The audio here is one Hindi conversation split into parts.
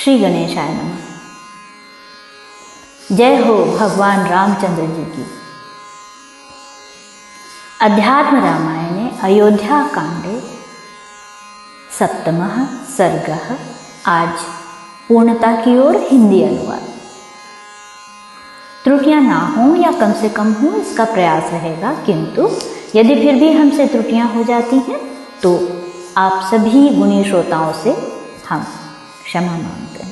श्री गणेशाय नमः। जय हो भगवान रामचंद्र जी की। अध्यात्म रामायणे अयोध्या कांडे सप्तमः सर्गः आज पूर्णता की ओर हिंदी अनुवाद। त्रुटियां ना हों या कम से कम हों इसका प्रयास रहेगा, किंतु यदि फिर भी हमसे त्रुटियां हो जाती हैं तो आप सभी गुणी श्रोताओं से हम क्षमा मांगते हैं।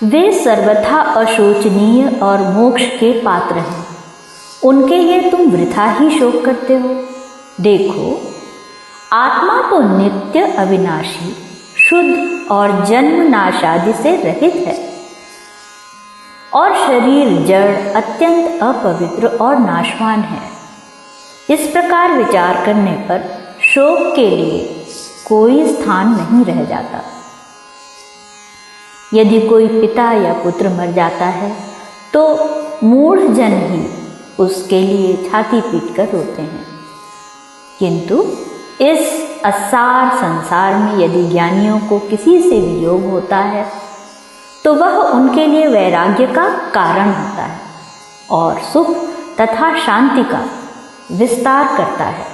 वे सर्वथा अशोचनीय और मोक्ष के पात्र हैं, उनके लिए तुम वृथा ही शोक करते हो। देखो, आत्मा तो नित्य अविनाशी, शुद्ध और जन्म नाश आदि से रहित है, और शरीर जड़ अत्यंत अपवित्र और नाशवान है। इस प्रकार विचार करने पर शोक के लिए कोई स्थान नहीं रह जाता। यदि कोई पिता या पुत्र मर जाता है तो मूढ़ जन ही उसके लिए छाती पीटकर रोते हैं, किंतु इस असार संसार में यदि ज्ञानियों को किसी से वियोग होता है तो वह उनके लिए वैराग्य का कारण होता है और सुख तथा शांति का विस्तार करता है।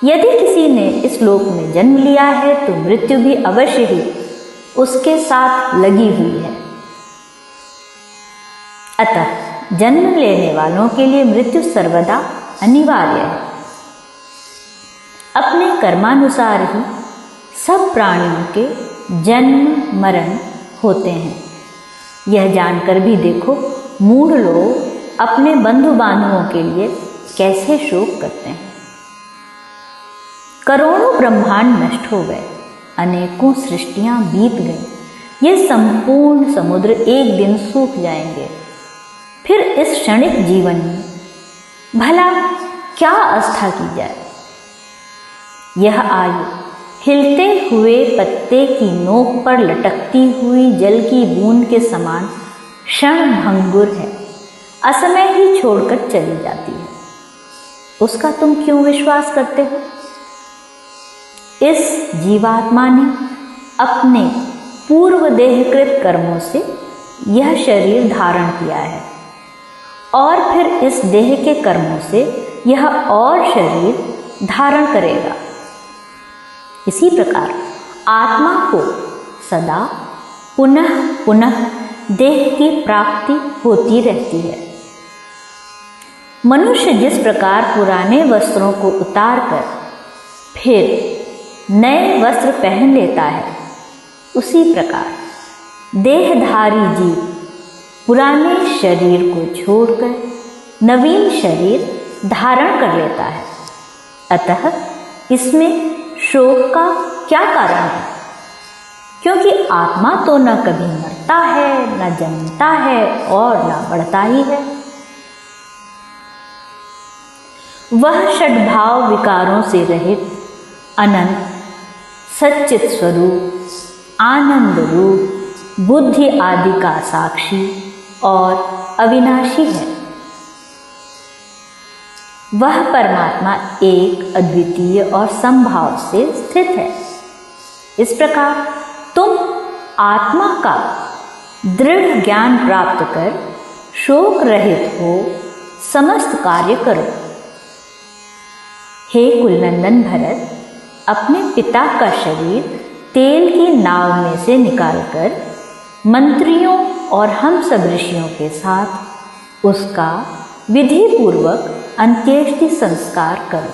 यदि किसी ने इस लोक में जन्म लिया है तो मृत्यु भी अवश्य ही उसके साथ लगी हुई है। अतः जन्म लेने वालों के लिए मृत्यु सर्वदा अनिवार्य है। अपने कर्मानुसार ही सब प्राणियों के जन्म मरण होते हैं। यह जानकर भी देखो, मूढ़ लोग अपने बंधु बांधवों के लिए कैसे शोक करते हैं। करोड़ों ब्रह्मांड नष्ट हो गए, अनेकों सृष्टियां बीत गईं, ये संपूर्ण समुद्र एक दिन सूख जाएंगे। फिर इस क्षणिक जीवन में भला क्या आस्था की जाए। यह आयु हिलते हुए पत्ते की नोक पर लटकती हुई जल की बूंद के समान क्षण भंगुर है, असमय ही छोड़कर चली जाती है। उसका तुम क्यों विश्वास करते हो? इस जीवात्मा ने अपने पूर्व देहकृत कर्मों से यह शरीर धारण किया है और फिर इस देह के कर्मों से यह और शरीर धारण करेगा। इसी प्रकार आत्मा को सदा पुनः पुनः देह की प्राप्ति होती रहती है। मनुष्य जिस प्रकार पुराने वस्त्रों को उतारकर फिर नए वस्त्र पहन लेता है, उसी प्रकार देहधारी जीव पुराने शरीर को छोड़कर नवीन शरीर धारण कर लेता है। अतः इसमें शोक का क्या कारण है? क्योंकि आत्मा तो न कभी मरता है, न जन्मता है और न बढ़ता ही है। वह षड्भाव विकारों से रहित अनंत सच्चित स्वरूप, आनंद रूप, बुद्धि आदि का साक्षी और अविनाशी है। वह परमात्मा एक अद्वितीय और समभाव से स्थित है। इस प्रकार तुम आत्मा का दृढ़ ज्ञान प्राप्त कर शोक रहित हो समस्त कार्य करो। हे कुलनंदन भरत, अपने पिता का शरीर तेल की नाव में से निकालकर मंत्रियों और हम सब ऋषियों के साथ उसका विधि पूर्वक अंत्येष्टि संस्कार करो।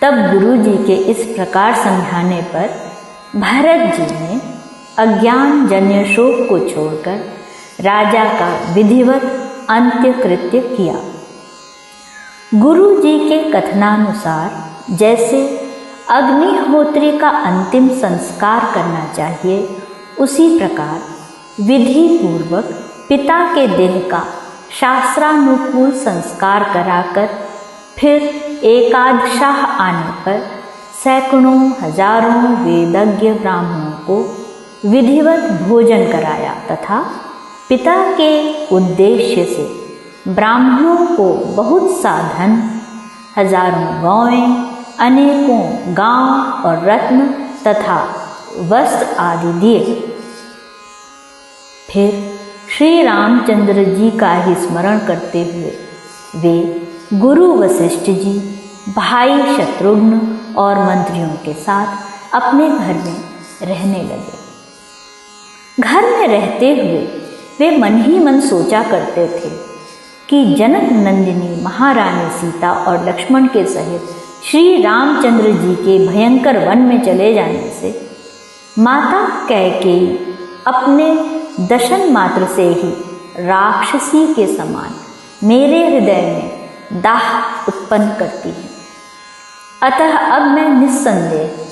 तब गुरु जी के इस प्रकार समझाने पर भरत जी ने अज्ञान जन्य शोक को छोड़कर राजा का विधिवत अंत्य कृत्य किया। गुरु जी के कथनानुसार जैसे अग्निहोत्री का अंतिम संस्कार करना चाहिए, उसी प्रकार विधि पूर्वक पिता के देह का शास्त्रानुकूल संस्कार कराकर फिर एकादशाह आने पर सैकड़ों हजारों वेदज्ञ ब्राह्मणों को विधिवत भोजन कराया तथा पिता के उद्देश्य से ब्राह्मणों को बहुत सा धन, हजारों गौएं, अनेकों गांव और रत्न तथा वस्त्र आदि दिए। फिर श्री रामचंद्र जी का ही स्मरण करते हुए वे गुरु वशिष्ठ जी, भाई शत्रुघ्न और मंत्रियों के साथ अपने घर में रहने लगे। घर में रहते हुए वे मन ही मन सोचा करते थे कि जनक नंदिनी महारानी सीता और लक्ष्मण के सहित श्री रामचंद्र जी के भयंकर वन में चले जाने से माता कैकेयी अपने दशन मात्र से ही राक्षसी के समान मेरे हृदय में दाह उत्पन्न करती है। अतः अब मैं निस्संदेह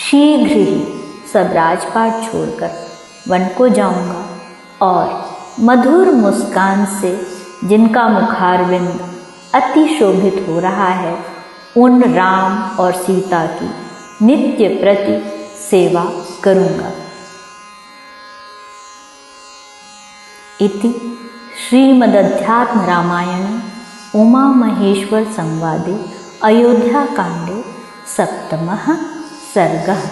शीघ्र ही सब राजपाट छोड़कर वन को जाऊंगा और मधुर मुस्कान से जिनका मुखारविंद अति शोभित हो रहा है उन राम और सीता की नित्य प्रति सेवा करूंगा। इति श्रीमदध्यात्म रामायणे उमा महेश्वर संवादे अयोध्या कांडे सप्तमः सर्गः।